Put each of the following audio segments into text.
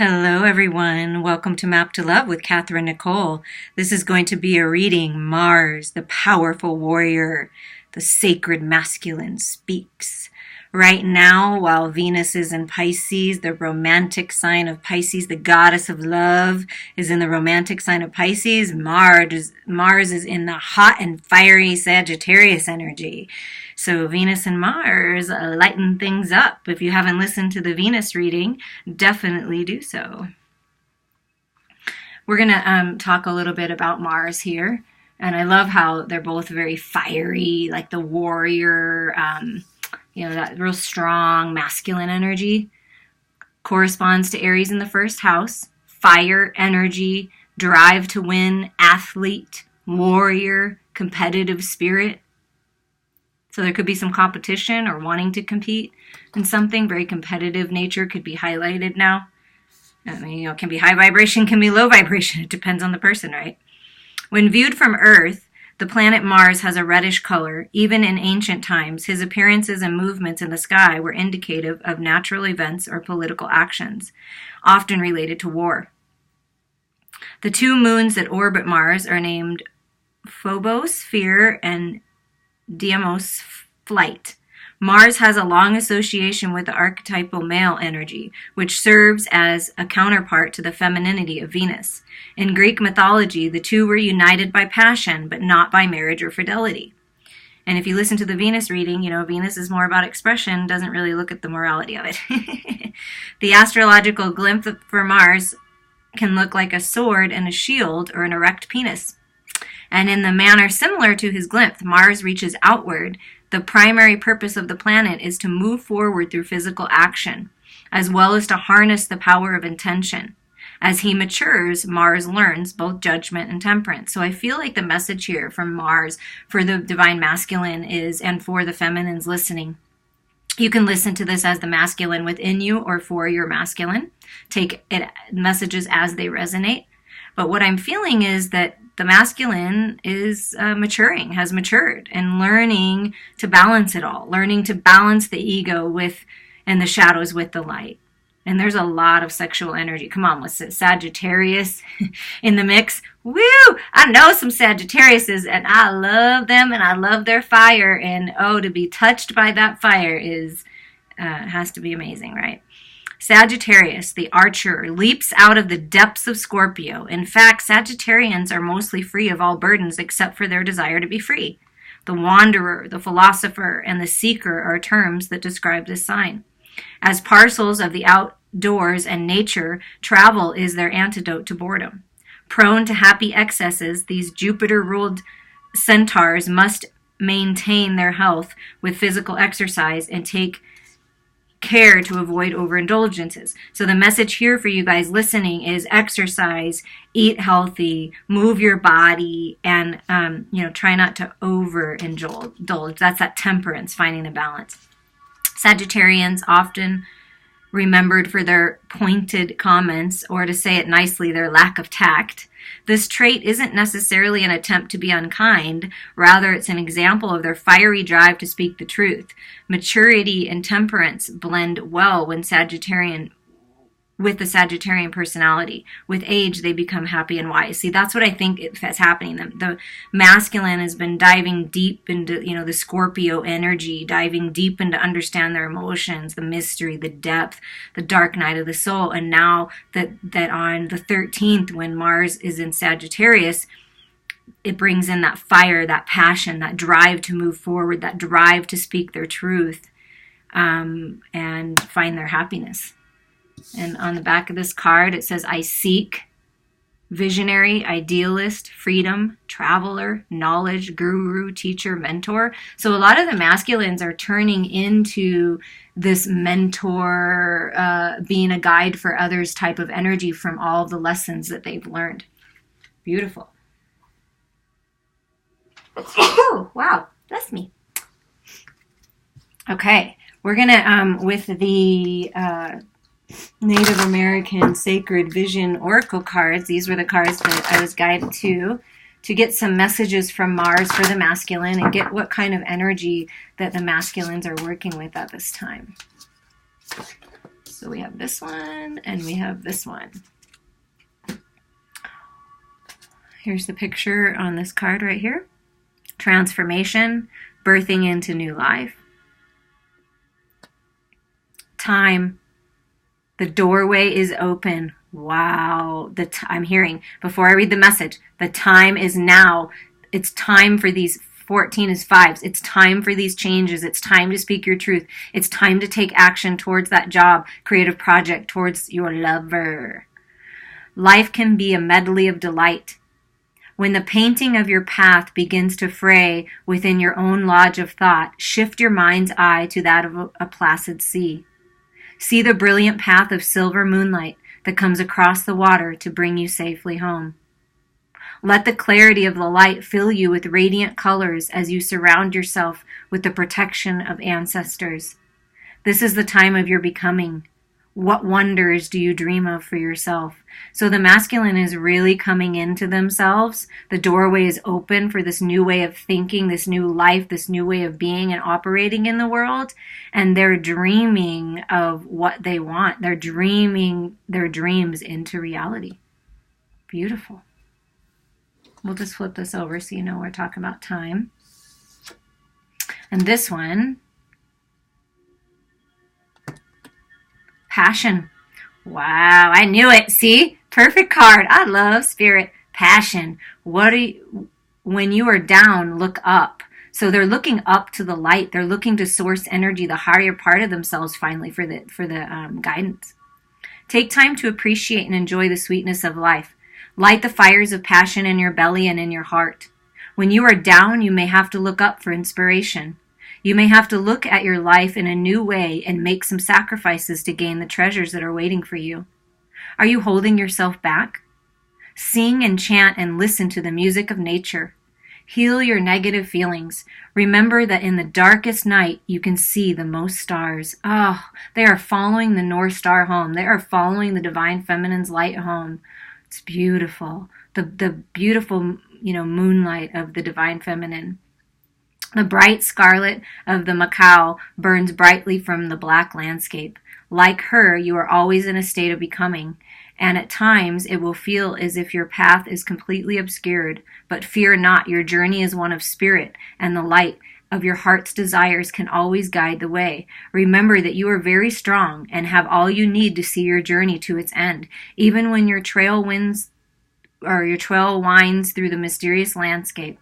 Hello, everyone. Welcome to Map to Love with Katherine Nichole. This is going to be a reading. Mars, the powerful warrior, the sacred masculine speaks. Right now, while Venus is in Pisces, the romantic sign of Pisces, the goddess of love is in the romantic sign of Pisces. Mars is in the hot and fiery Sagittarius energy. So Venus and Mars lighten things up. If you haven't listened to the Venus reading, definitely do so. We're going to talk a little bit about Mars here. And I love how they're both very fiery, like the warrior, that real strong masculine energy. Corresponds to Aries in the first house. Fire energy, drive to win, athlete, warrior, competitive spirit. So there could be some competition or wanting to compete in something. Very competitive nature could be highlighted now. I mean, it can be high vibration, can be low vibration. It depends on the person, right? When viewed from Earth, the planet Mars has a reddish color. Even in ancient times, his appearances and movements in the sky were indicative of natural events or political actions, often related to war. The two moons that orbit Mars are named Phobos, Fear, and Deimos, Flight. Mars has a long association with the archetypal male energy, which serves as a counterpart to the femininity of Venus. In Greek mythology, the two were united by passion, but not by marriage or fidelity. And if you listen to the Venus reading, Venus is more about expression, doesn't really look at the morality of it. The astrological glyph for Mars can look like a sword and a shield or an erect penis. And in the manner similar to his glyph, Mars reaches outward. The primary purpose of the planet is to move forward through physical action, as well as to harness the power of intention. As he matures, Mars learns both judgment and temperance. So I feel like the message here from Mars for the divine masculine is, and for the feminines listening, you can listen to this as the masculine within you or for your masculine. Take it messages as they resonate. But what I'm feeling is that the masculine is maturing, has matured, and learning to balance it all, learning to balance the ego with and the shadows with the light. And there's a lot of sexual energy. Come on, let's Sagittarius in the mix. Woo! I know some Sagittariuses, and I love them, and I love their fire. And to be touched by that fire has to be amazing, right? Sagittarius, the archer, leaps out of the depths of Scorpio. In fact, Sagittarians are mostly free of all burdens except for their desire to be free. The wanderer, the philosopher, and the seeker are terms that describe this sign. As parcels of the outdoors and nature, travel is their antidote to boredom. Prone to happy excesses, these Jupiter-ruled centaurs must maintain their health with physical exercise and take care to avoid overindulgences. So the message here for you guys listening is exercise, eat healthy, move your body, and try not to overindulge. That's that temperance, finding the balance. Sagittarians often remembered for their pointed comments, or to say it nicely, their lack of tact. This trait isn't necessarily an attempt to be unkind. Rather, it's an example of their fiery drive to speak the truth. Maturity and temperance blend well with the Sagittarian personality. With age, they become happy and wise. See, that's what I think is happening. The masculine has been diving deep into, the Scorpio energy, diving deep into understand their emotions, the mystery, the depth, the dark night of the soul. And now that on the 13th, when Mars is in Sagittarius, it brings in that fire, that passion, that drive to move forward, that drive to speak their truth, and find their happiness. And on the back of this card, it says, I seek, visionary, idealist, freedom, traveler, knowledge, guru, teacher, mentor. So a lot of the masculines are turning into this mentor, being a guide for others type of energy from all the lessons that they've learned. Beautiful. Oh, wow. Bless me. Okay. We're going to, with the Native American Sacred Vision Oracle cards, these were the cards that I was guided to get some messages from Mars for the masculine and get what kind of energy that the masculines are working with at this time. So we have this one and we have this one. Here's the picture on this card right here. Transformation, birthing into new life. Time. The doorway is open. Wow. I'm hearing, before I read the message, the time is now. It's time for these 14 is fives. It's time for these changes. It's time to speak your truth. It's time to take action towards that job, creative project, towards your lover. Life can be a medley of delight. When the painting of your path begins to fray within your own lodge of thought, shift your mind's eye to that of a placid sea. See the brilliant path of silver moonlight that comes across the water to bring you safely home. Let the clarity of the light fill you with radiant colors as you surround yourself with the protection of ancestors. This is the time of your becoming. What wonders do you dream of for yourself? So the masculine is really coming into themselves. The doorway is open for this new way of thinking, this new life, this new way of being and operating in the world. And they're dreaming of what they want. They're dreaming their dreams into reality. Beautiful. We'll just flip this over so you know we're talking about time. And this one, passion. Wow, I knew it. See? Perfect card. I love spirit. Passion. When you are down, look up. So they're looking up to the light. They're looking to source energy, the higher part of themselves finally for the guidance. Take time to appreciate and enjoy the sweetness of life. Light the fires of passion in your belly and in your heart. When you are down, you may have to look up for inspiration. You may have to look at your life in a new way and make some sacrifices to gain the treasures that are waiting for you. Are you holding yourself back? Sing and chant and listen to the music of nature. Heal your negative feelings. Remember that in the darkest night, you can see the most stars. Oh, they are following the North Star home. They are following the Divine Feminine's light home. It's beautiful. The beautiful, moonlight of the Divine Feminine. The bright scarlet of the Macau burns brightly from the black landscape. Like her, you are always in a state of becoming, and at times it will feel as if your path is completely obscured. But fear not, your journey is one of spirit, and the light of your heart's desires can always guide the way. Remember that you are very strong and have all you need to see your journey to its end, even when your trail winds through the mysterious landscape.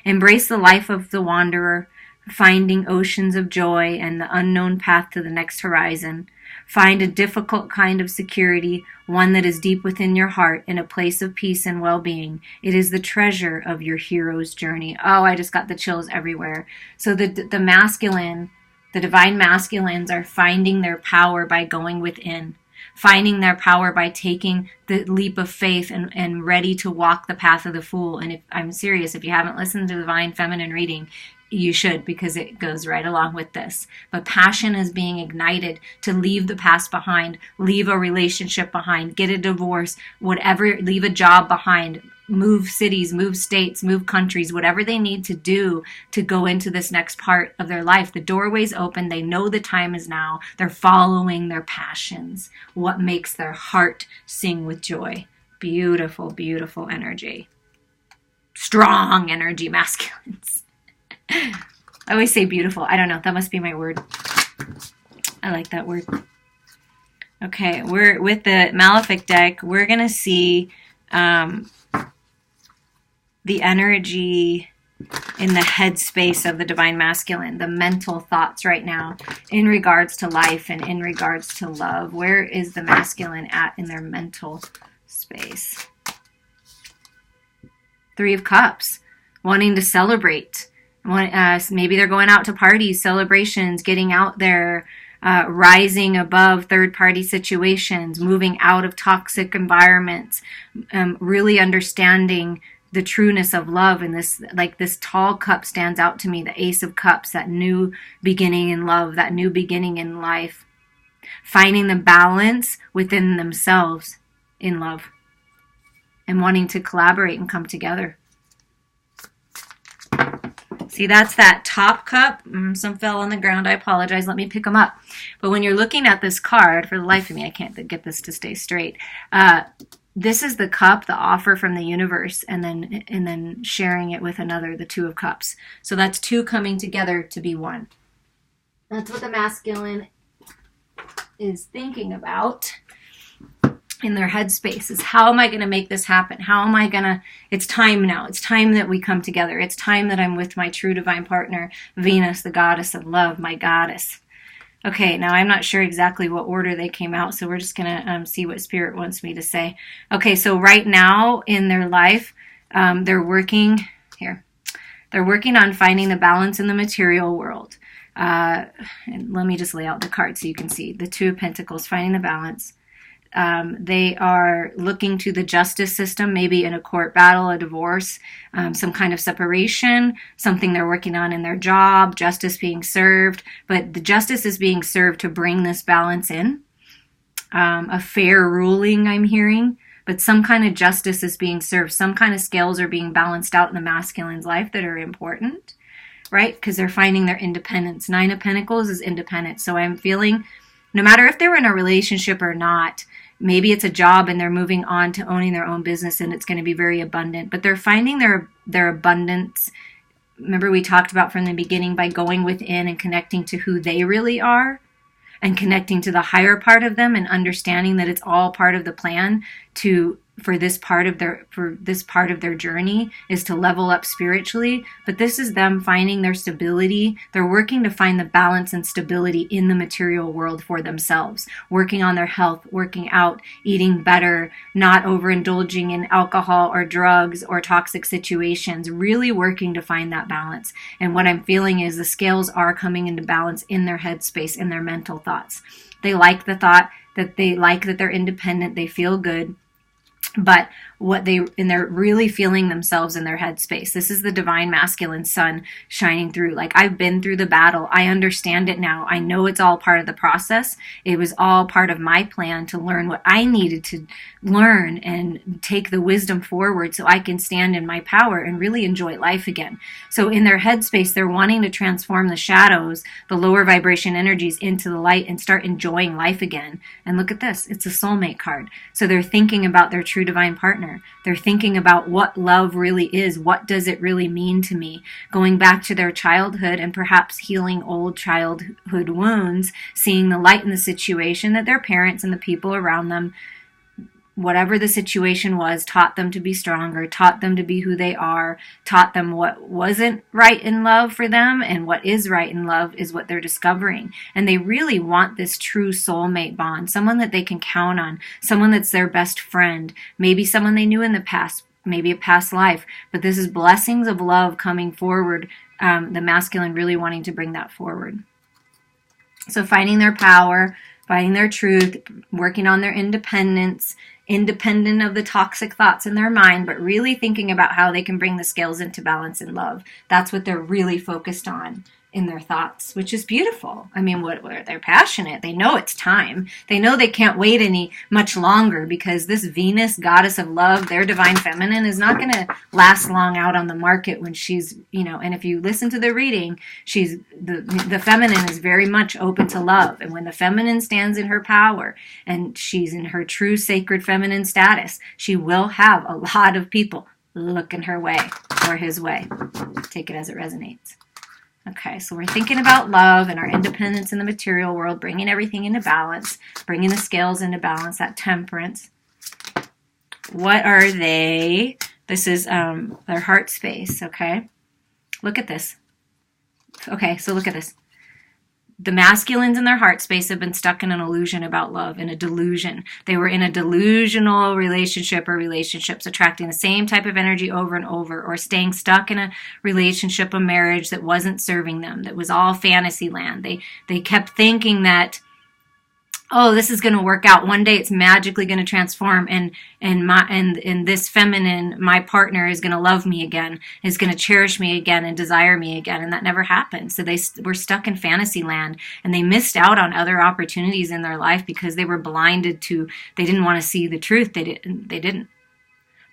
Embrace the life of the wanderer, finding oceans of joy and the unknown path to the next horizon. Find a difficult kind of security, one that is deep within your heart, in a place of peace and well-being. It is the treasure of your hero's journey. Oh, I just got the chills everywhere. So the masculine, the divine masculines are finding their power by going within, finding their power by taking the leap of faith and ready to walk the path of the fool. And if I'm serious, if you haven't listened to Divine Feminine reading, you should, because it goes right along with this. But passion is being ignited to leave the past behind, leave a relationship behind, get a divorce, whatever, leave a job behind, move cities, move states, move countries, whatever they need to do to go into this next part of their life. The doorway's open. They know the time is now. They're following their passions, what makes their heart sing with joy. Beautiful, beautiful energy. Strong energy, masculines. I always say beautiful. I don't know. That must be my word. I like that word. Okay, we're with the Malefic deck. We're going to see the energy in the headspace of the Divine Masculine, the mental thoughts right now in regards to life and in regards to love. Where is the masculine at in their mental space? Three of Cups, wanting to celebrate. Maybe they're going out to parties, celebrations, getting out there, rising above third-party situations, moving out of toxic environments, really understanding the trueness of love. And this tall cup stands out to me, the Ace of Cups, that new beginning in love, that new beginning in life, finding the balance within themselves in love and wanting to collaborate and come together. See, that's that top cup. Some fell on the ground. I apologize. Let me pick them up. But when you're looking at this card, for the life of me, I can't get this to stay straight. This is the cup, the offer from the universe, and then sharing it with another, the Two of Cups. So that's two coming together to be one. That's what the masculine is thinking about in their headspace, is how am I going to make this happen? How am I going to, it's time now. It's time that we come together. It's time that I'm with my true divine partner, Venus, the goddess of love, my goddess. Okay, now I'm not sure exactly what order they came out, so we're just going to see what Spirit wants me to say. Okay, so right now in their life, they're working on finding the balance in the material world. And let me just lay out the card so you can see. The Two of Pentacles, finding the balance. They are looking to the justice system, maybe in a court battle, a divorce, some kind of separation, something they're working on in their job, justice being served. But the justice is being served to bring this balance in. A fair ruling, I'm hearing. But some kind of justice is being served. Some kind of scales are being balanced out in the masculine's life that are important, right? Because they're finding their independence. Nine of Pentacles is independence. So I'm feeling, no matter if they're in a relationship or not, maybe it's a job and they're moving on to owning their own business and it's going to be very abundant. But they're finding their abundance. Remember we talked about from the beginning, by going within and connecting to who they really are and connecting to the higher part of them and understanding that it's all part of the plan for this part of their journey is to level up spiritually. But this is them finding their stability. They're working to find the balance and stability in the material world for themselves, working on their health, working out, eating better, not overindulging in alcohol or drugs or toxic situations, really working to find that balance. And what I'm feeling is the scales are coming into balance in their headspace, in their mental thoughts. They like the thought that they're independent, they feel good. But they're really feeling themselves in their headspace. This is the divine masculine sun shining through. Like, I've been through the battle. I understand it now. I know it's all part of the process. It was all part of my plan to learn what I needed to learn and take the wisdom forward so I can stand in my power and really enjoy life again. So in their headspace, they're wanting to transform the shadows, the lower vibration energies, into the light and start enjoying life again. And look at this. It's a soulmate card. So they're thinking about their true divine partner. They're thinking about what love really is. What does it really mean to me? Going back to their childhood and perhaps healing old childhood wounds, seeing the light in the situation that their parents and the people around them, whatever the situation was, taught them to be stronger, taught them to be who they are, taught them what wasn't right in love for them, and what is right in love is what they're discovering. And they really want this true soulmate bond, someone that they can count on, someone that's their best friend, maybe someone they knew in the past, maybe a past life. But this is blessings of love coming forward, the masculine really wanting to bring that forward. So finding their power, finding their truth, working on their independence, independent of the toxic thoughts in their mind, but really thinking about how they can bring the scales into balance in love. That's what they're really focused on in their thoughts, which is beautiful. I mean, they're passionate. They know it's time. They know they can't wait much longer, because this Venus, goddess of love, their divine feminine, is not going to last long out on the market when she's, and if you listen to the reading, the feminine is very much open to love. And when the feminine stands in her power and she's in her true sacred feminine status, she will have a lot of people looking her way or his way. Take it as it resonates. Okay, so we're thinking about love and our independence in the material world, bringing everything into balance, bringing the scales into balance, that temperance. What are they? This is their heart space, okay? Look at this. Okay, so look at this. The masculines in their heart space have been stuck in an illusion about love, in a delusion. They were in a delusional relationship or relationships, attracting the same type of energy over and over, or staying stuck in a relationship, a marriage that wasn't serving them, that was all fantasy land. They kept thinking that, oh, this is going to work out. One day it's magically going to transform, and this feminine, my partner, is going to love me again, is going to cherish me again and desire me again. And that never happened. So they were stuck in fantasy land, and they missed out on other opportunities in their life because they were blinded to, they didn't want to see the truth. They didn't.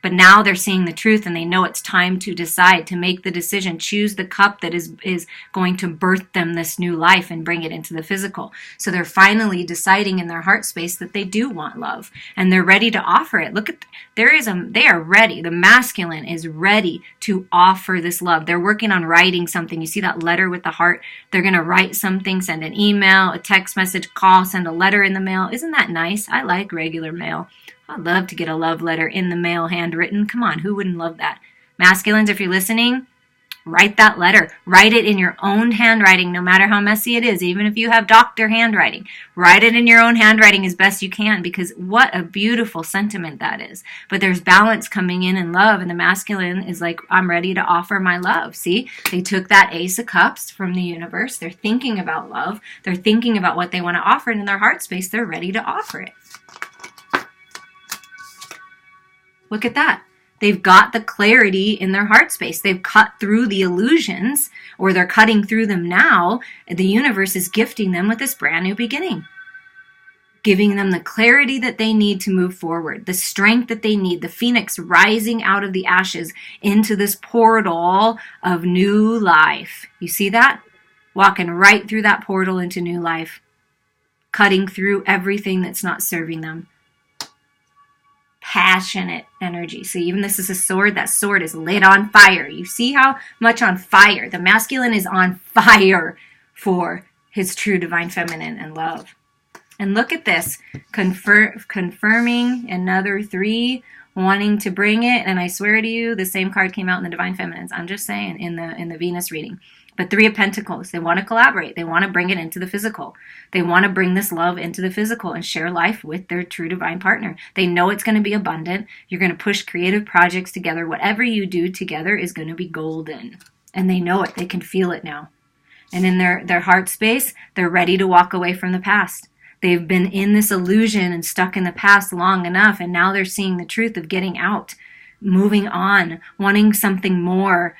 But now they're seeing the truth, and they know it's time to decide, to make the decision, choose the cup that is going to birth them this new life and bring it into the physical. So they're finally deciding in their heart space that they do want love, and they're ready to offer it. Look at, they are ready. The masculine is ready to offer this love. They're working on writing something. You see that letter with the heart? They're going to write something, send an email, a text message, call, send a letter in the mail. Isn't that nice? I like regular mail. I'd love to get a love letter in the mail, handwritten. Come on, who wouldn't love that? Masculines, if you're listening, write that letter. Write it in your own handwriting, no matter how messy it is, even if you have doctor handwriting. Write it in your own handwriting as best you can, because what a beautiful sentiment that is. But there's balance coming in love, and the masculine is like, I'm ready to offer my love. See, they took that Ace of Cups from the universe. They're thinking about love. They're thinking about what they want to offer, and in their heart space, they're ready to offer it. Look at that. They've got the clarity in their heart space. They've cut through the illusions, or they're cutting through them now. The universe is gifting them with this brand new beginning, giving them the clarity that they need to move forward, the strength that they need, the phoenix rising out of the ashes into this portal of new life. You see that? Walking right through that portal into new life, cutting through everything that's not serving them. Passionate energy. See, even this is a sword. That sword is lit on fire. You see how much on fire? The masculine is on fire for his true divine feminine and love. And look at this, confirming another 3, wanting to bring it. And I swear to you, the same card came out in the divine feminines. I'm just saying, in the Venus reading. But 3 of Pentacles, they want to collaborate. They want to bring it into the physical. They want to bring this love into the physical and share life with their true divine partner. They know it's going to be abundant. You're going to push creative projects together. Whatever you do together is going to be golden. And they know it. They can feel it now. And in their heart space, they're ready to walk away from the past. They've been in this illusion and stuck in the past long enough, and now they're seeing the truth of getting out, moving on, wanting something more.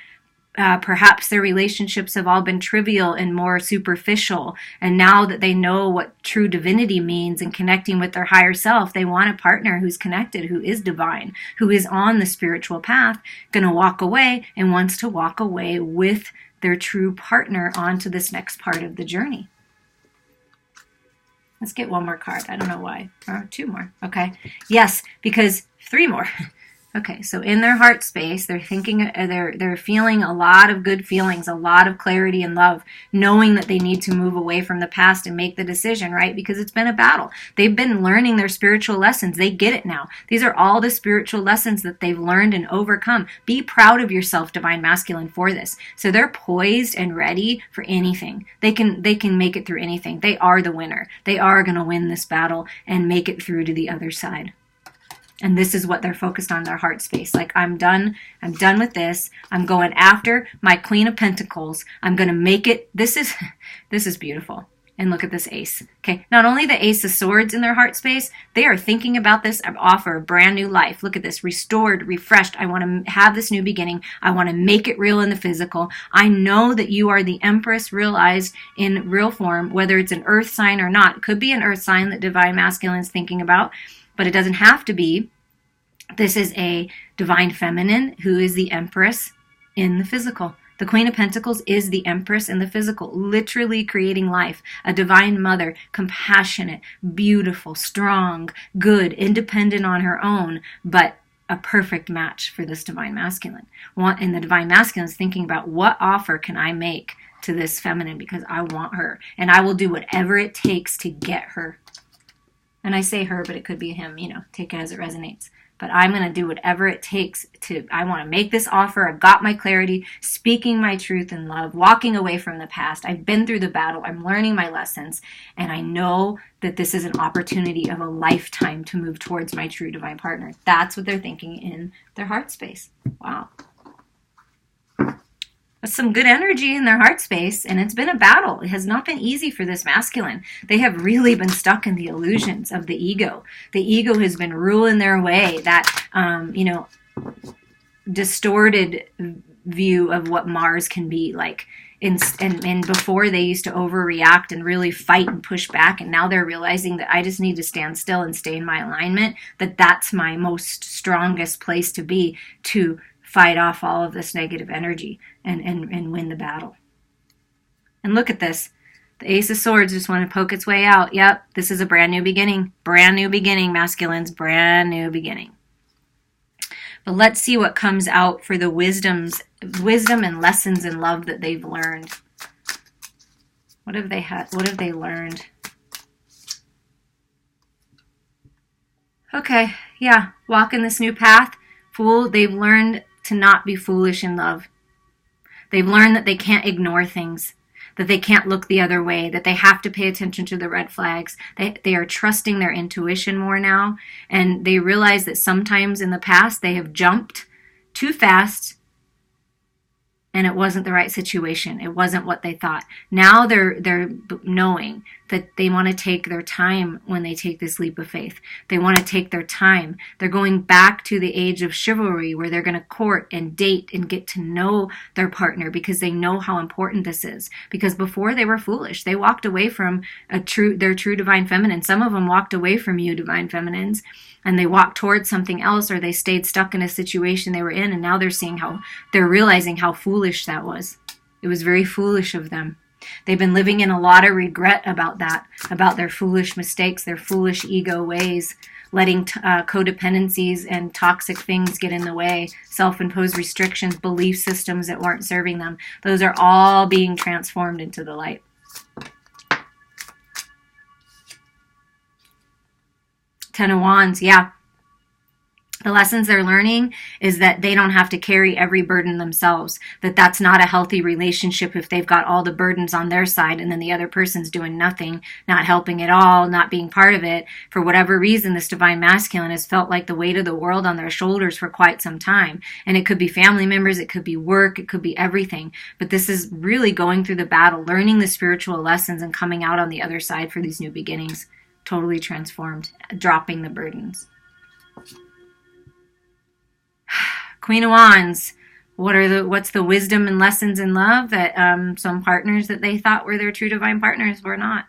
Perhaps their relationships have all been trivial and more superficial. And now that they know what true divinity means and connecting with their higher self, they want a partner who's connected, who is divine, who is on the spiritual path, going to walk away and wants to walk away with their true partner onto this next part of the journey. Let's get one more card. I don't know why. Or 2 more. Okay. Yes, because 3 more. Okay, so in their heart space, they're thinking, they're feeling a lot of good feelings, a lot of clarity and love, knowing that they need to move away from the past and make the decision, right? Because it's been a battle. They've been learning their spiritual lessons. They get it now. These are all the spiritual lessons that they've learned and overcome. Be proud of yourself, divine masculine, for this. So they're poised and ready for anything. They can make it through anything. They are the winner. They are going to win this battle and make it through to the other side. And this is what they're focused on, their heart space. Like, I'm done with this. I'm going after my Queen of Pentacles. I'm going to make it. This is beautiful. And look at this Ace. Okay, not only the Ace of Swords in their heart space, they are thinking about this. I offer a brand new life. Look at this, restored, refreshed. I want to have this new beginning. I want to make it real in the physical. I know that you are the Empress realized in real form, whether it's an earth sign or not. It could be an earth sign that divine masculine is thinking about, but it doesn't have to be. This is a divine feminine who is the Empress in the physical. The Queen of Pentacles is the Empress in the physical, literally creating life. A divine mother, compassionate, beautiful, strong, good, independent on her own, but a perfect match for this divine masculine. And the divine masculine is thinking about, what offer can I make to this feminine, because I want her, and I will do whatever it takes to get her. And I say her, but it could be him, take it as it resonates. But I'm going to do whatever it takes I want to make this offer. I've got my clarity, speaking my truth in love, walking away from the past. I've been through the battle. I'm learning my lessons. And I know that this is an opportunity of a lifetime to move towards my true divine partner. That's what they're thinking in their heart space. Wow. That's some good energy in their heart space, and it's been a battle. It has not been easy for this masculine. They have really been stuck in the illusions of the ego. The ego has been ruling their way, that, distorted view of what Mars can be like. And before they used to overreact and really fight and push back, and now they're realizing that I just need to stand still and stay in my alignment, that's my most strongest place to be, to fight off all of this negative energy and win the battle. And look at this. The Ace of Swords just want to poke its way out. Yep, this is a brand new beginning. Brand new beginning, masculines. Brand new beginning. But let's see what comes out for the wisdom and lessons in love that they've learned. What have they had? What have they learned? Okay, yeah, walking this new path. They've learned to not be foolish in love. They've learned that they can't ignore things, that they can't look the other way, that they have to pay attention to the red flags. They are trusting their intuition more now, and they realize that sometimes in the past they have jumped too fast and it wasn't the right situation. It wasn't what they thought. Now they're knowing that they want to take their time when they take this leap of faith. They want to take their time. They're going back to the age of chivalry, where they're going to court and date and get to know their partner, because they know how important this is. Because before, they were foolish. They walked away from their true divine feminine. Some of them walked away from you, divine feminines, and they walked towards something else, or they stayed stuck in a situation they were in, and now they're realizing how foolish that was. It was very foolish of them. They've been living in a lot of regret about that, about their foolish mistakes, their foolish ego ways, letting codependencies and toxic things get in the way, self-imposed restrictions, belief systems that weren't serving them. Those are all being transformed into the light. Ten of Wands, yeah. The lessons they're learning is that they don't have to carry every burden themselves, that's not a healthy relationship if they've got all the burdens on their side and then the other person's doing nothing, not helping at all, not being part of it. For whatever reason, this divine masculine has felt like the weight of the world on their shoulders for quite some time. And it could be family members, it could be work, it could be everything. But this is really going through the battle, learning the spiritual lessons and coming out on the other side for these new beginnings, totally transformed, dropping the burdens. Queen of Wands, what's the wisdom and lessons in love that some partners that they thought were their true divine partners were not?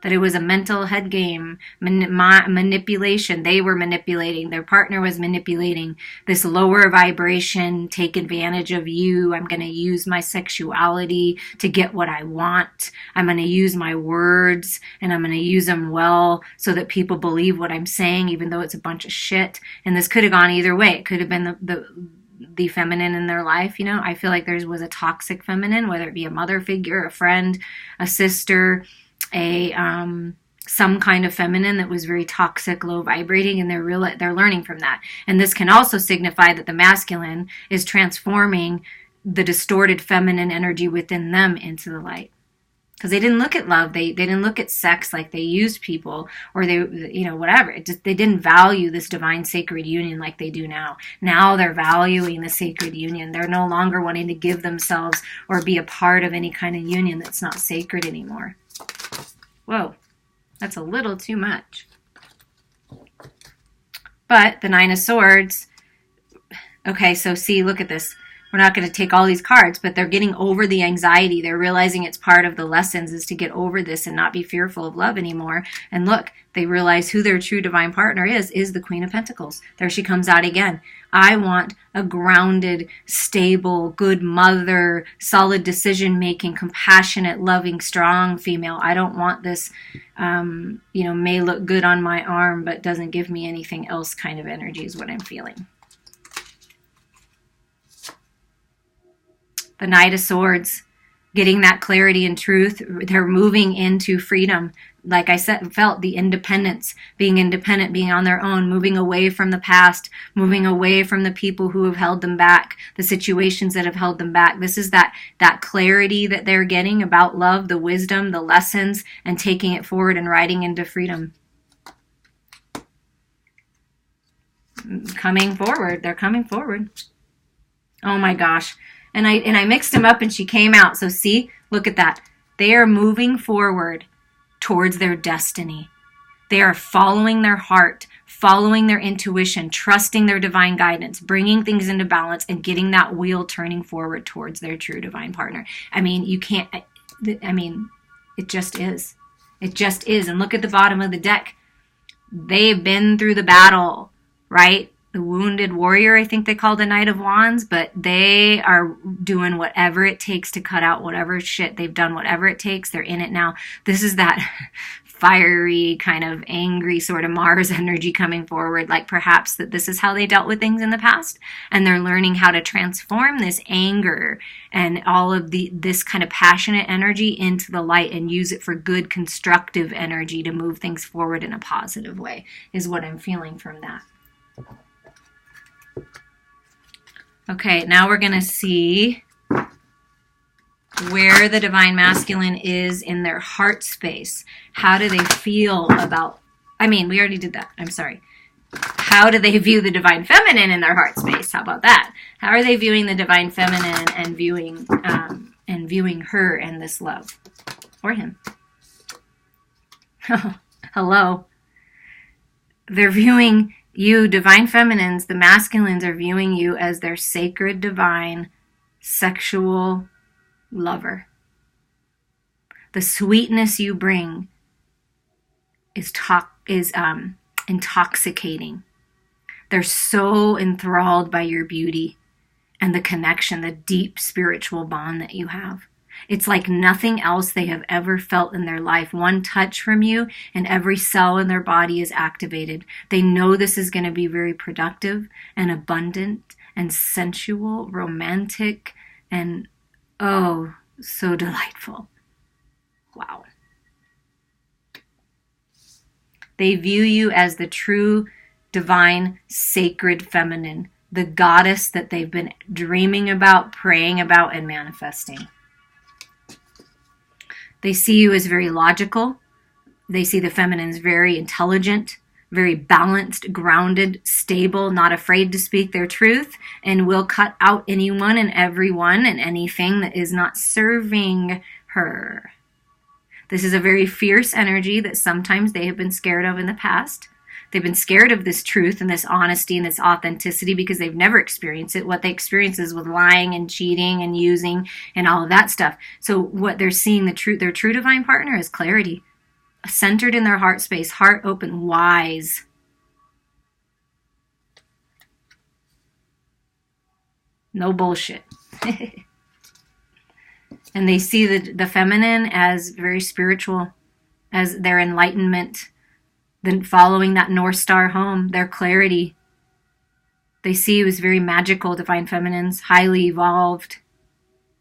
That it was a mental head game, manipulation. They were manipulating. Their partner was manipulating. This lower vibration, take advantage of you. I'm going to use my sexuality to get what I want. I'm going to use my words, and I'm going to use them well so that people believe what I'm saying, even though it's a bunch of shit. And this could have gone either way. It could have been the feminine in their life. I feel like there was a toxic feminine, whether it be a mother figure, a friend, a sister, some kind of feminine that was very toxic, low vibrating, and they're learning from that. And this can also signify that the masculine is transforming the distorted feminine energy within them into the light. Because they didn't look at love, they didn't look at sex like they used people, or they, whatever. They didn't value this divine sacred union like they do now. Now they're valuing the sacred union. They're no longer wanting to give themselves or be a part of any kind of union that's not sacred anymore. Whoa, that's a little too much. But the Nine of Swords, okay, so see, look at this. We're not going to take all these cards, but they're getting over the anxiety. They're realizing it's part of the lessons is to get over this and not be fearful of love anymore. And look, they realize who their true divine partner is the Queen of Pentacles. There she comes out again. I want a grounded, stable, good mother, solid decision-making, compassionate, loving, strong female. I don't want this, may look good on my arm, but doesn't give me anything else kind of energy is what I'm feeling. The Knight of Swords, getting that clarity and truth. They're moving into freedom. Like I said, felt the independence, being independent, being on their own, moving away from the past, moving away from the people who have held them back, the situations that have held them back. This is that clarity that they're getting about love, the wisdom, the lessons, and taking it forward and riding into freedom. Coming forward. They're coming forward. Oh my gosh. And I mixed them up and she came out. So see, look at that. They are moving forward towards their destiny. They are following their heart, following their intuition, trusting their divine guidance, bringing things into balance, and getting that wheel turning forward towards their true divine partner. I mean, it just is. It just is. And look at the bottom of the deck. They've been through the battle, right? The wounded warrior, I think they call the Knight of Wands, but they are doing whatever it takes to cut out whatever shit. They've done whatever it takes. They're in it now. This is that fiery, kind of angry sort of Mars energy coming forward, like perhaps that this is how they dealt with things in the past, and they're learning how to transform this anger and all of this kind of passionate energy into the light and use it for good, constructive energy to move things forward in a positive way, is what I'm feeling from that. Okay, now we're going to see where the divine masculine is in their heart space. How do they feel about, we already did that. I'm sorry. How do they view the divine feminine in their heart space? How about that? How are they viewing the divine feminine and viewing her and this love? Or him? Hello. They're viewing you, divine feminines, the masculines are viewing you as their sacred, divine, sexual lover. The sweetness you bring is intoxicating. They're so enthralled by your beauty and the connection, the deep spiritual bond that you have. It's like nothing else they have ever felt in their life. One touch from you and every cell in their body is activated. They know this is going to be very productive and abundant and sensual, romantic, and oh, so delightful. Wow. They view you as the true, divine, sacred feminine, the goddess that they've been dreaming about, praying about, and manifesting. They see you as very logical. They see the feminines very intelligent, very balanced, grounded, stable, not afraid to speak their truth, and will cut out anyone and everyone and anything that is not serving her. This is a very fierce energy that sometimes they have been scared of in the past. They've been scared of this truth and this honesty and this authenticity because they've never experienced it. What they experience is with lying and cheating and using and all of that stuff. So what they're seeing, their true divine partner is clarity, centered in their heart space, heart open, wise. No bullshit. And they see the feminine as very spiritual, as their enlightenment, then following that North Star home, their clarity. They see you as very magical, divine feminines, highly evolved,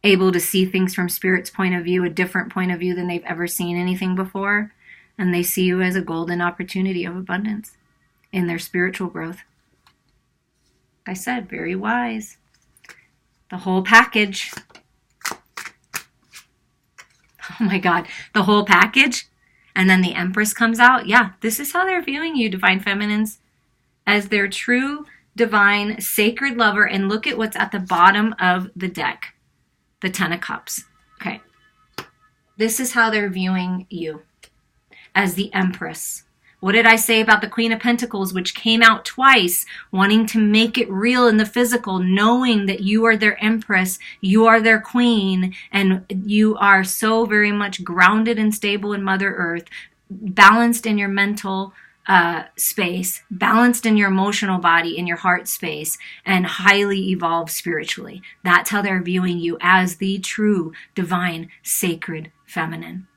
able to see things from Spirit's point of view, a different point of view than they've ever seen anything before. And they see you as a golden opportunity of abundance in their spiritual growth. Like I said, very wise. The whole package. Oh my God, the whole package. And then the Empress comes out. Yeah, this is how they're viewing you, divine feminines, as their true, divine, sacred lover. And look at what's at the bottom of the deck, the Ten of Cups. Okay, this is how they're viewing you, as the Empress. What did I say about the Queen of Pentacles, which came out twice, wanting to make it real in the physical, knowing that you are their Empress, you are their Queen, and you are so very much grounded and stable in Mother Earth, balanced in your mental space, balanced in your emotional body, in your heart space, and highly evolved spiritually. That's how they're viewing you, as the true, divine, sacred feminine.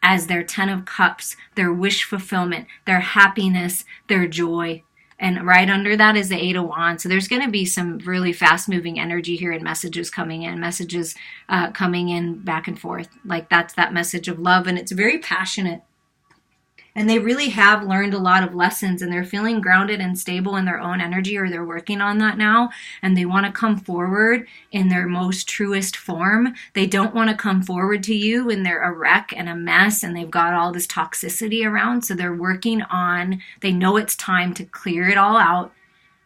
As their Ten of Cups, their wish fulfillment, their happiness, their joy. And right under that is the Eight of Wands. So there's going to be some really fast-moving energy here and messages coming in back and forth. Like that's that message of love, and it's very passionate. And they really have learned a lot of lessons, and they're feeling grounded and stable in their own energy, or they're working on that now, and they want to come forward in their most truest form. They don't want to come forward to you when they're a wreck and a mess and they've got all this toxicity around. So they're working on, they know it's time to clear it all out,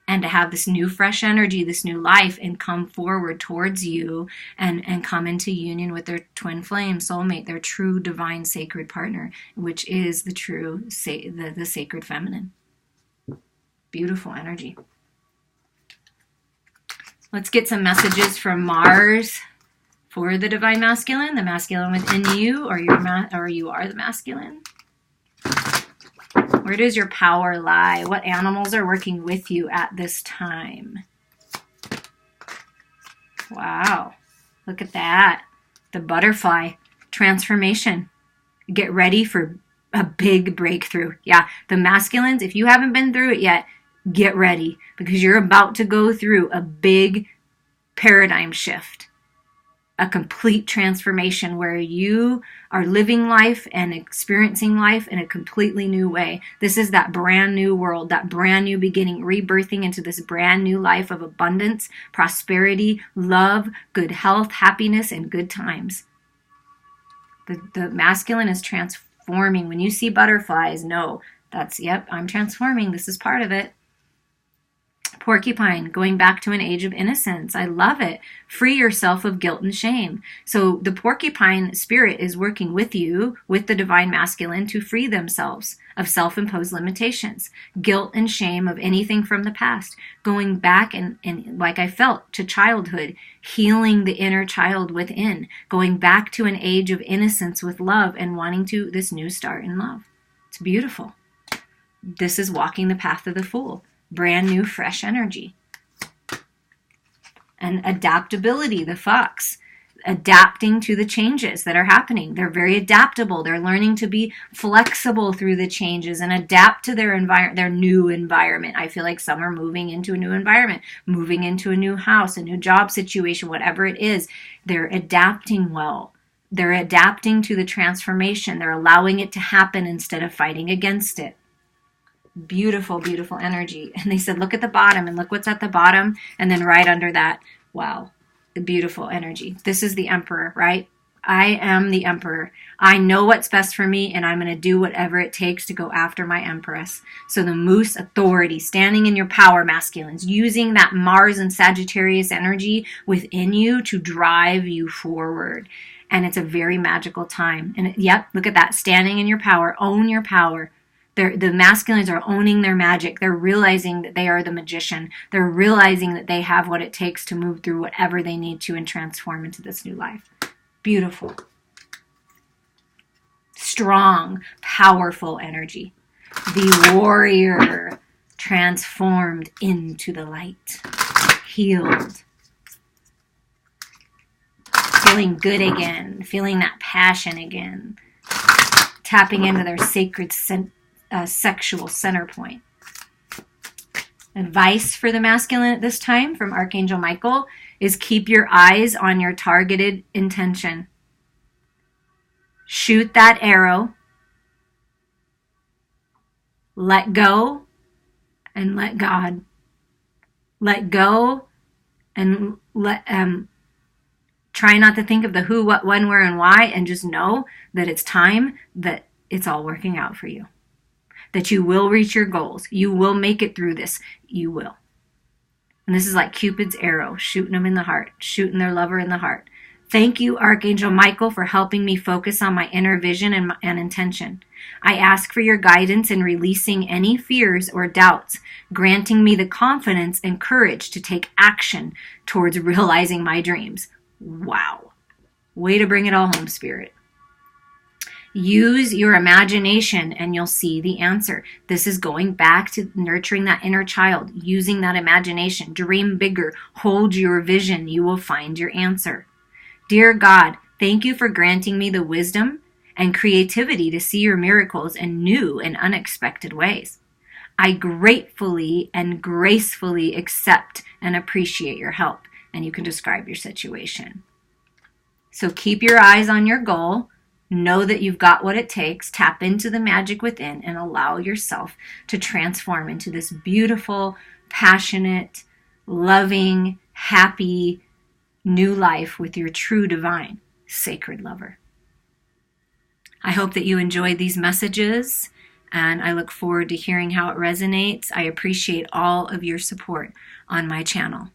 and to have this new fresh energy, this new life, and come forward towards you and come into union with their twin flame soulmate, their true divine sacred partner, which is the true the sacred feminine. Beautiful energy. Let's get some messages from Mars for the divine masculine, the masculine within you, or you are the masculine. Where does your power lie? What animals are working with you at this time? Wow. Look at that. The butterfly. Transformation. Get ready for a big breakthrough. Yeah, the masculines, if you haven't been through it yet, get ready, because you're about to go through a big paradigm shift. A complete transformation where you are living life and experiencing life in a completely new way. This is that brand new world, that brand new beginning, rebirthing into this brand new life of abundance, prosperity, love, good health, happiness, and good times. The masculine is transforming. When you see butterflies, know that's, yep, I'm transforming. This is part of it. Porcupine, going back to an age of innocence. I love it. Free yourself of guilt and shame. So the porcupine spirit is working with you, with the divine masculine, to free themselves of self-imposed limitations, guilt and shame of anything from the past, going back and like I felt, to childhood, healing the inner child within, going back to an age of innocence with love and wanting to this new start in love. It's beautiful. This is walking the path of the Fool. Brand new, fresh energy. And adaptability, the Fox, adapting to the changes that are happening. They're very adaptable. They're learning to be flexible through the changes and adapt to their new environment. I feel like some are moving into a new environment, moving into a new house, a new job situation, whatever it is. They're adapting well. They're adapting to the transformation. They're allowing it to happen instead of fighting against it. Beautiful, beautiful energy. And they said, look at the bottom and look what's at the bottom. And then right under that, wow, the beautiful energy. This is the Emperor, right? I am the Emperor. I know what's best for me, and I'm going to do whatever it takes to go after my Empress. So the Moose, authority, standing in your power, masculines, using that Mars and Sagittarius energy within you to drive you forward. And it's a very magical time. And yep, look at that, standing in your power, own your power. The masculines are owning their magic. They're realizing that they are the magician. They're realizing that they have what it takes to move through whatever they need to and transform into this new life. Beautiful. Strong, powerful energy. The warrior, transformed into the light. Healed. Feeling good again. Feeling that passion again. Tapping into their sacred sexual center point. Advice for the masculine at this time from Archangel Michael is keep your eyes on your targeted intention. Shoot that arrow. Let go and let God. Let go and try not to think of the who, what, when, where, and why, and just know that it's time, that it's all working out for you. That you will reach your goals. You will make it through this. You will. And this is like Cupid's arrow, shooting them in the heart, shooting their lover in the heart. Thank you, Archangel Michael, for helping me focus on my inner vision and intention. I ask for your guidance in releasing any fears or doubts, granting me the confidence and courage to take action towards realizing my dreams. Wow. Way to bring it all home, Spirit. Use your imagination and you'll see the answer. This is going back to nurturing that inner child, using that imagination. Dream bigger. Hold your vision. You will find your answer. Dear God, thank you for granting me the wisdom and creativity to see your miracles in new and unexpected ways. I gratefully and gracefully accept and appreciate your help. And you can describe your situation. So keep your eyes on your goal. Know that you've got what it takes. Tap into the magic within and allow yourself to transform into this beautiful, passionate, loving, happy, new life with your true divine, sacred lover. I hope that you enjoyed these messages. and I look forward to hearing how it resonates. I appreciate all of your support on my channel.